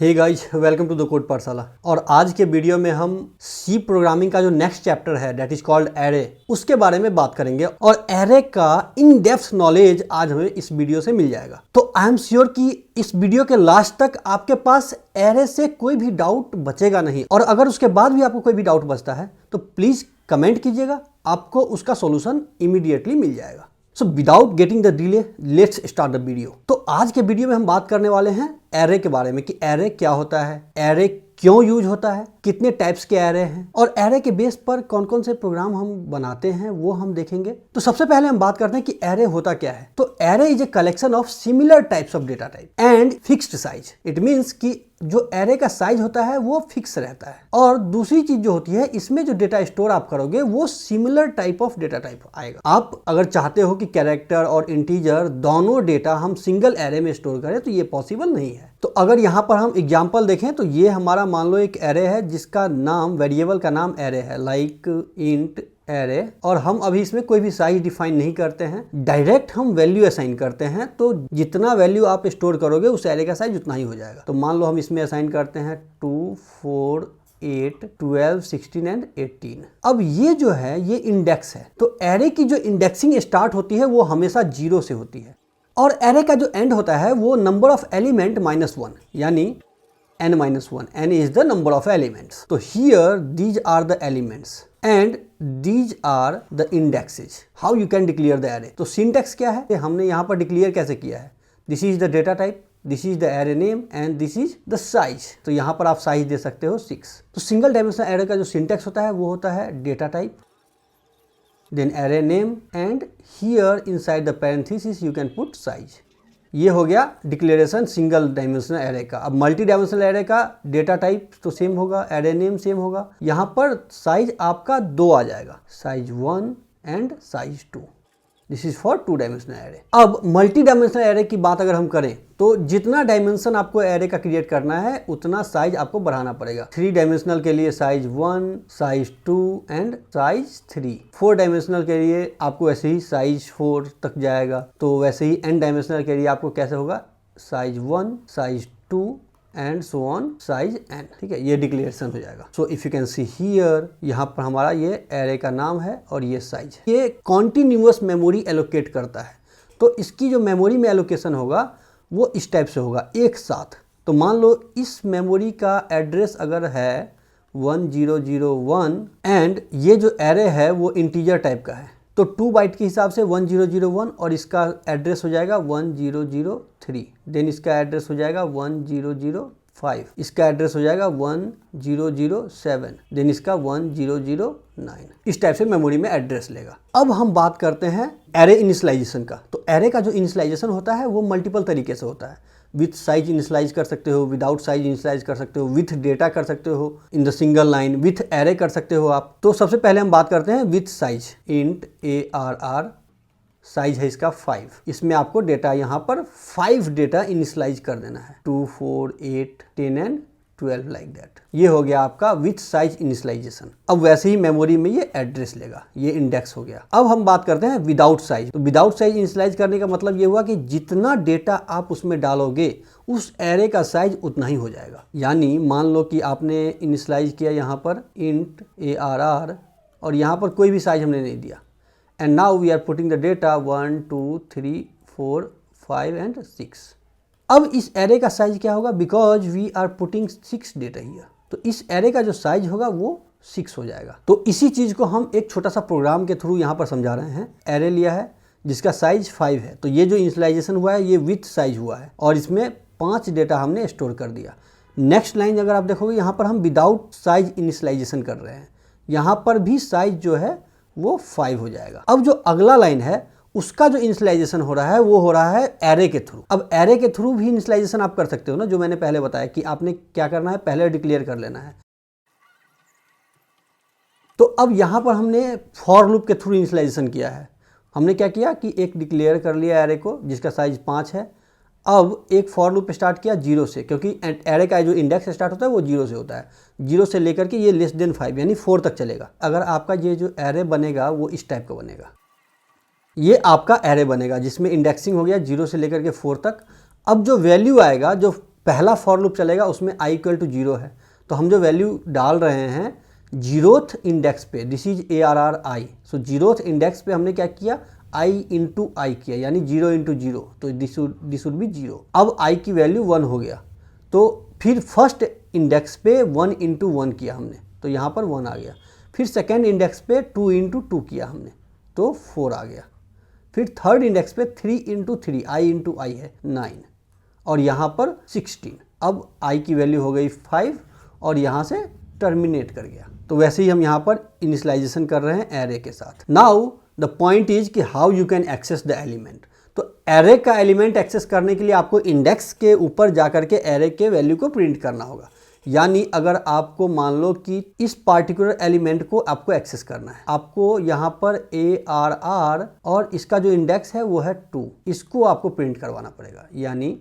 Hey guys, welcome to the code Pathshala. और आज के वीडियो में हम सी प्रोग्रामिंग का जो नेक्स्ट चैप्टर है दैट इज कॉल्ड एरे, उसके बारे में बात करेंगे। और एरे का इन डेप्थ नॉलेज आज हमें इस वीडियो से मिल जाएगा। तो आई एम श्योर कि इस वीडियो के लास्ट तक आपके पास एरे से कोई भी डाउट बचेगा नहीं। और अगर उसके बाद भी आपको कोई भी डाउट बचता है तो प्लीज कमेंट कीजिएगा, आपको उसका सॉल्यूशन इमीडिएटली मिल जाएगा। So without getting the delay, let's start the video. तो आज के वीडियो में हम बात करने वाले हैं एरे के बारे में कि एरे क्या होता है, एरे क्यों यूज होता है, कितने टाइप्स के एरे हैं और एरे के बेस पर कौन कौन से प्रोग्राम हम बनाते हैं वो हम देखेंगे। तो सबसे पहले हम बात करते हैं कि एरे होता क्या है। तो array is a collection of similar types of data type and fixed size. It means कि जो एरे का साइज होता है वो फिक्स रहता है। और दूसरी चीज जो होती है, इसमें जो डेटा स्टोर आप करोगे वो similar type of data type आएगा। आप अगर चाहते हो कि कैरेक्टर और इंटीजर दोनों डेटा हम सिंगल एरे में स्टोर करें तो ये पॉसिबल नहीं है। तो अगर यहाँ पर हम एग्जांपल देखें तो ये हमारा मान लो एक एरे है जिसका नाम, वेरिएबल का नाम एरे है, लाइक इंट एरे। और हम अभी इसमें कोई भी साइज डिफाइन नहीं करते हैं, डायरेक्ट हम वैल्यू असाइन करते हैं। तो जितना वैल्यू आप स्टोर करोगे उस एरे का साइज उतना ही हो जाएगा। तो मान लो हम इसमें असाइन करते हैं 2, 4, 8, 12, 16 एंड 18। अब ये जो है ये इंडेक्स है। तो एरे की जो इंडेक्सिंग स्टार्ट होती है वो हमेशा 0 से होती है और एरे का जो एंड होता है वो नंबर ऑफ एलिमेंट -1, यानी n-1. n is the number of elements. So here these are the elements and these are the indexes. How you can declare the array? तो syntax क्या है, हमने यहाँ पर डिक्लेयर कैसे किया है। This is the data type, this is the array name and this is the size. तो यहाँ पर आप साइज दे सकते हो 6। तो सिंगल डायमेंशनल एरे का जो सिंटेक्स होता है वो होता है data type, then array name and here inside the parenthesis you can put size. ये हो गया डिक्लेरेशन सिंगल डायमेंशनल एरे का। अब मल्टी डायमेंशनल एरे का डेटा टाइप तो सेम होगा, एरे नेम सेम होगा। यहाँ पर साइज आपका 2 आ जाएगा, size 1 and size 2। This is for 2 dimensional array. अब मल्टी डायमेंशनल एरे की बात अगर हम करें तो जितना डायमेंशन आपको एरे का क्रिएट करना है उतना साइज आपको बढ़ाना पड़ेगा। 3 डायमेंशनल के लिए size 1, size 2 and size 3। 4 dimensional के लिए आपको ऐसे ही साइज 4 तक जाएगा। तो वैसे ही n डायमेंशनल के लिए आपको कैसे होगा, size 1, size 2 and so on size n। ठीक है, ये डिक्लेरेशन हो जाएगा। So if you can see here, यहाँ पर हमारा ये एरे का नाम है और ये साइज। ये कॉन्टिन्यूअस मेमोरी एलोकेट करता है। तो इसकी जो मेमोरी में एलोकेशन होगा वो इस टाइप से होगा एक साथ। तो मान लो इस मेमोरी का एड्रेस अगर है 1001 एंड ये जो एरे है वो इंटीजर टाइप का है, तो 2 बाइट के हिसाब से 1001 और इसका एड्रेस हो जाएगा 1003। देन इसका एड्रेस हो जाएगा 1005, इसका एड्रेस हो जाएगा 1007, देन इसका 1009। इस टाइप से मेमोरी में एड्रेस लेगा। अब हम बात करते हैं एरे इनिशियलाइजेशन का। तो एरे का जो इनिशियलाइजेशन होता है वो मल्टीपल तरीके से होता है। विथ साइज इनिशियलाइज कर सकते हो, विदाउट साइज इनिशियलाइज कर सकते हो, विथ डेटा कर सकते हो in the single line, with array कर सकते हो आप। तो सबसे पहले हम बात करते हैं with size. Int ARR, size है इसका 5। इसमें आपको डेटा यहाँ पर 5 डेटा इनिशियलाइज कर देना है, 2, 4, 8, 10 एंड 12 लाइक दैट। ये हो गया आपका विथ साइज इनिशियलाइजेशन। अब वैसे ही मेमोरी में ये एड्रेस लेगा, ये इंडेक्स हो गया। अब हम बात करते हैं विदाउट साइज। तो विदाउट साइज इनिशियलाइज करने का मतलब ये हुआ कि जितना डेटा आप उसमें डालोगे उस एरे का साइज उतना ही हो जाएगा। यानी मान लो कि आपने इनिशियलाइज किया यहाँ पर इंट ARR और यहाँ पर कोई भी साइज हमने नहीं दिया, and now we are putting the data 1, 2, 3, 4, 5 and 6। अब इस एरे का साइज क्या होगा, because we are putting 6 data here. तो इस एरे का जो साइज होगा वो 6 हो जाएगा। तो इसी चीज को हम एक छोटा सा प्रोग्राम के थ्रू यहाँ पर समझा रहे हैं। एरे लिया है जिसका साइज 5 है, तो ये जो इनिशियलाइजेशन हुआ है ये विथ साइज हुआ है और इसमें 5 डेटा हमने स्टोर कर दिया। नेक्स्ट लाइन अगर आप देखोगे यहाँ पर हम विदाउट साइज इनिशियलाइजेशन कर रहे हैं, यहाँ पर भी साइज जो है वो 5 हो जाएगा। अब जो अगला लाइन है उसका जो इनिशियलाइजेशन हो रहा है वो हो रहा है एरे के थ्रू। अब एरे के थ्रू भी इनिशियलाइजेशन आप कर सकते हो ना, जो मैंने पहले बताया कि आपने क्या करना है, पहले डिक्लेयर कर लेना है। तो अब यहाँ पर हमने फॉर लूप के थ्रू इनिशियलाइजेशन किया है। हमने क्या किया कि एक डिक्लेयर कर लिया एरे को जिसका साइज 5 है। अब एक फॉर लूप स्टार्ट किया 0 से, क्योंकि एरे का जो इंडेक्स स्टार्ट होता है वो 0 से होता है। 0 से लेकर के ये लेस देन 5 यानी 4 तक चलेगा। अगर आपका ये जो एरे बनेगा वो इस टाइप का बनेगा, ये आपका एरे बनेगा जिसमें इंडेक्सिंग हो गया 0 से लेकर के 4 तक। अब जो वैल्यू आएगा, जो पहला फॉर लूप चलेगा उसमें i इक्वल टू 0 है, तो हम जो वैल्यू डाल रहे हैं जीरोथ इंडेक्स पे, this is ARR so zeroth index पे हमने क्या किया, i इंटू आई किया, यानी 0 इंटू 0, तो दिस वुड बी 0। अब i की वैल्यू 1 हो गया, तो फिर फर्स्ट इंडेक्स पे 1 इंटू 1 किया हमने, तो यहाँ पर 1 आ गया। फिर सेकेंड इंडेक्स पे 2 इंटू 2 किया हमने, तो 4 आ गया। फिर थर्ड इंडेक्स पे 3 इंटू 3, आई इंटू आई है 9, और यहाँ पर 16। अब i की वैल्यू हो गई 5 और यहाँ से टर्मिनेट कर गया। तो वैसे ही हम यहाँ पर इनिशियलाइजेशन कर रहे हैं एरे के साथ। नाउ द पॉइंट इज कि how you can access the element. तो एरे का एलिमेंट एक्सेस करने के लिए आपको इंडेक्स के ऊपर जाकर के एरे के वैल्यू को प्रिंट करना होगा। यानी अगर आपको मान लो कि इस पार्टिकुलर एलिमेंट को आपको एक्सेस करना है, आपको यहाँ पर ARR और इसका जो इंडेक्स है वो है 2, इसको आपको प्रिंट करवाना पड़ेगा। यानी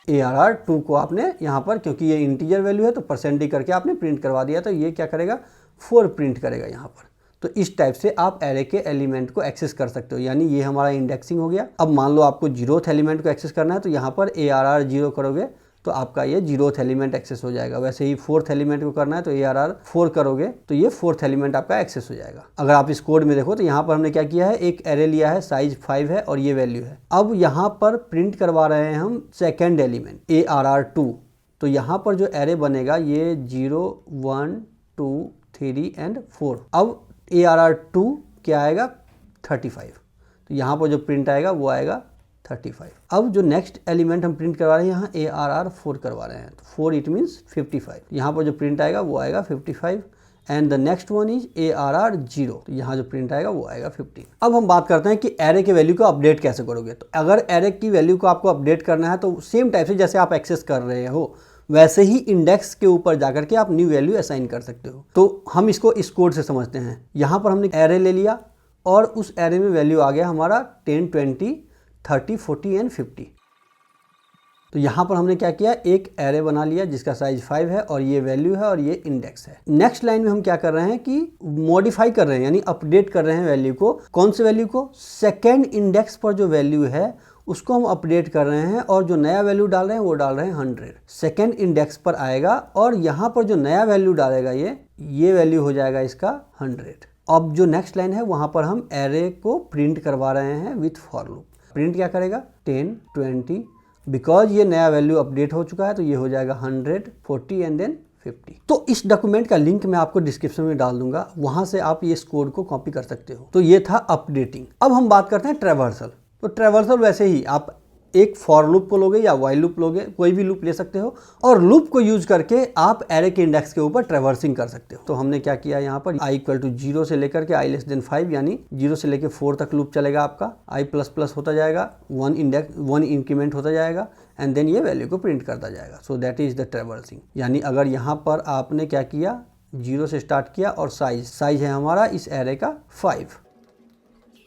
ARR 2 को आपने यहाँ पर, क्योंकि ये इंटीजर वैल्यू है तो परसेंट डी करके आपने प्रिंट करवा दिया, तो ये क्या करेगा 4 प्रिंट करेगा यहाँ पर। तो इस टाइप से आप एरे के एलिमेंट को एक्सेस कर सकते हो। यानी ये हमारा इंडेक्सिंग हो गया। अब मान लो आपको जीरोथ एलिमेंट को एक्सेस करना है, तो यहाँ पर ARR 0 करोगे तो आपका ये जीरोथ एलिमेंट एक्सेस हो जाएगा। वैसे ही फोर्थ एलिमेंट को करना है तो ARR 4 करोगे तो ये फोर्थ एलिमेंट आपका एक्सेस हो जाएगा। अगर आप इस कोड में देखो तो यहाँ पर हमने क्या किया है, एक एरे लिया है, साइज 5 है और ये वैल्यू है। अब यहाँ पर प्रिंट करवा रहे हैं हम सेकेंड एलिमेंट ARR 2। तो यहाँ पर जो एरे बनेगा ये 0 1 2 3 एंड 4। अब ARR 2 क्या आएगा 35, तो यहाँ पर जो प्रिंट आएगा वो आएगा 35। अब जो नेक्स्ट एलिमेंट हम प्रिंट करवा रहे हैं यहाँ ARR 4 करवा रहे हैं, तो 4 इट मीन्स 55। यहाँ पर जो प्रिंट आएगा वो आएगा 55 and the next one is ARR 0, तो यहाँ जो प्रिंट आएगा वो आएगा 15। अब हम बात करते हैं कि एरे के वैल्यू को अपडेट कैसे करोगे। तो अगर एरे की वैल्यू को आपको अपडेट करना है तो सेम टाइप से जैसे आप एक्सेस कर रहे हो वैसे ही इंडेक्स के ऊपर जाकर के आप न्यू वैल्यू असाइन कर सकते हो। तो हम इसको इस कोड से समझते हैं। यहाँ पर हमने एरे ले लिया और उस एरे में वैल्यू आ गया हमारा 10 20 30 40 एंड 50। तो यहाँ पर हमने क्या किया, एक एरे बना लिया जिसका साइज 5 है और ये वैल्यू है और ये इंडेक्स है। नेक्स्ट लाइन में हम क्या कर रहे हैं कि मॉडिफाई कर रहे हैं, यानी अपडेट कर रहे हैं वैल्यू को। कौन से वैल्यू को, सेकेंड इंडेक्स पर जो वैल्यू है उसको हम अपडेट कर रहे हैं और जो नया वैल्यू डाल रहे हैं वो डाल रहे हैं 100। सेकेंड इंडेक्स पर आएगा और यहाँ पर जो नया वैल्यू डालेगा ये वैल्यू हो जाएगा इसका 100। अब जो नेक्स्ट लाइन है वहाँ पर हम एरे को प्रिंट करवा रहे हैं विथ फॉर लूप। प्रिंट क्या करेगा 10 20, बिकॉज ये नया वैल्यू अपडेट हो चुका है तो ये हो जाएगा 100 40 एंड देन 50। तो इस डॉक्यूमेंट का लिंक मैं आपको डिस्क्रिप्शन में डाल दूंगा, वहां से आप ये कोड को कॉपी कर सकते हो। तो ये था अपडेटिंग। अब हम बात करते हैं ट्रैवर्सल। तो ट्रैवर्सल वैसे ही आप एक फॉर लूप को लोगे या वाइल लूप लोगे, कोई भी लूप ले सकते हो और लूप को यूज करके आप एरे के इंडेक्स के ऊपर ट्रैवर्सिंग कर सकते हो। तो हमने क्या किया यहाँ पर i इक्वल टू 0 से लेकर के i लेस देन 5, यानी 0 से लेकर 4 तक लूप चलेगा आपका, i प्लस प्लस होता जाएगा, 1 इंक्रीमेंट होता जाएगा एंड देन ये वैल्यू को प्रिंट करता जाएगा। So that is the traversing. यानी अगर यहाँ पर आपने क्या किया, 0 से स्टार्ट किया और साइज है हमारा इस एरे का 5,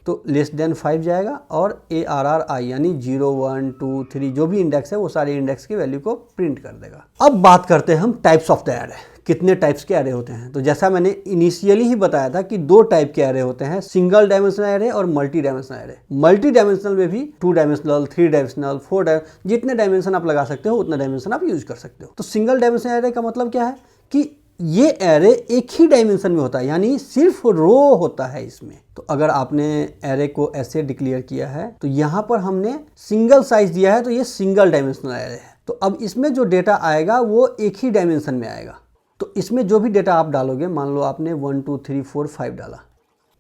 तो लेस देन 5 जाएगा और ARR यानी 0 1 2 3 जो भी इंडेक्स है वो सारे इंडेक्स की वैल्यू को प्रिंट कर देगा। अब बात करते हैं हम टाइप्स ऑफ द एरे, कितने टाइप्स के एरे होते हैं। तो जैसा मैंने इनिशियली ही बताया था कि 2 टाइप के एरे होते हैं, सिंगल डायमेंशनल एरे और multi dimensional array. Multi dimensional में भी 2 डायमेंशनल 3 डायमेंशनल 4 डायमेंशनल, जितने डायमेंशन आप लगा सकते हो उतना डायमेंशन आप यूज कर सकते हो। तो सिंगल डायमेंशनल एरे का मतलब क्या है कि ये एरे एक ही डायमेंशन में होता है, यानी सिर्फ रो होता है इसमें। तो अगर आपने एरे को ऐसे डिक्लेयर किया है तो यहाँ पर हमने सिंगल साइज दिया है, तो ये सिंगल डायमेंशनल एरे है। तो अब इसमें जो डेटा आएगा वो एक ही डायमेंशन में आएगा। तो इसमें जो भी डेटा आप डालोगे, मान लो आपने 1 2 3 4 5 डाला,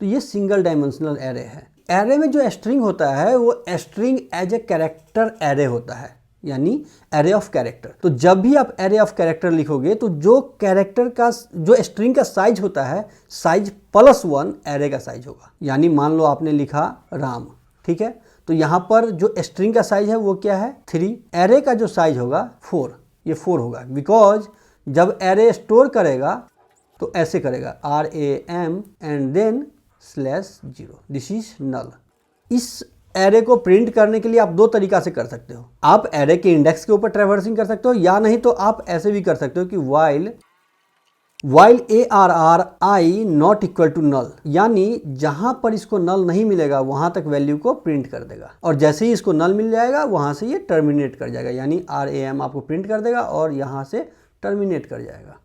तो ये सिंगल डायमेंशनल एरे है। एरे में जो स्ट्रिंग होता है वो string as a character array होता है, यानी एरे ऑफ कैरेक्टर। तो जब भी आप एरे ऑफ कैरेक्टर लिखोगे तो जो कैरेक्टर का जो स्ट्रिंग का साइज होता है, साइज +1 एरे का साइज होगा। यानी मान लो आपने लिखा राम, ठीक है, तो यहाँ पर जो स्ट्रिंग का साइज है वो क्या है 3, एरे का जो साइज होगा 4, ये 4 होगा। बिकॉज जब एरे स्टोर करेगा तो ऐसे करेगा RAM and then /0, this is null. इस एरे को प्रिंट करने के लिए आप 2 तरीका से कर सकते हो। आप एरे के इंडेक्स के ऊपर ट्रैवर्सिंग कर सकते हो, या नहीं तो आप ऐसे भी कर सकते हो कि while while ARR not equal to null, यानी जहां पर इसको नल नहीं मिलेगा वहां तक वैल्यू को प्रिंट कर देगा, और जैसे ही इसको नल मिल जाएगा वहां से ये टर्मिनेट कर जाएगा, यानी RAM आपको प्रिंट कर देगा और यहां से टर्मिनेट कर जाएगा।